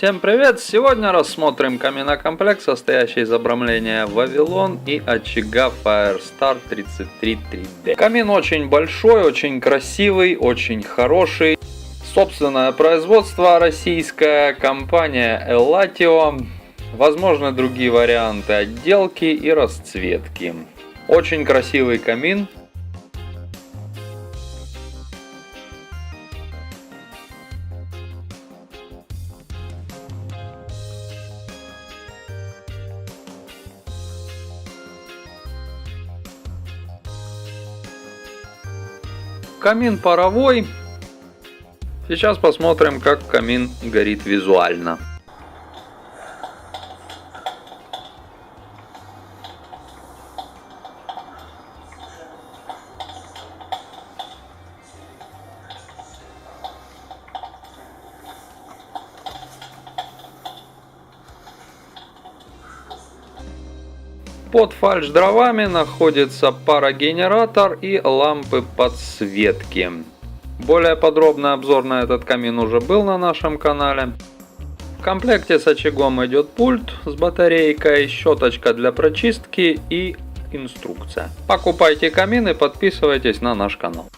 Всем привет! Сегодня рассмотрим каминокомплект, состоящий из обрамления Вавилон и очага Firestar 33 3D. Камин очень большой, очень красивый, очень хороший. Собственное производство, российская компания Ellatio. Возможны другие варианты отделки и расцветки. Очень красивый камин. Камин паровой. Сейчас посмотрим, как камин горит визуально. Под фальш-дровами находится парогенератор и лампы подсветки. Более подробный обзор на этот камин уже был на нашем канале. В комплекте с очагом идет пульт с батарейкой, щеточка для прочистки и инструкция. Покупайте камин и подписывайтесь на наш канал.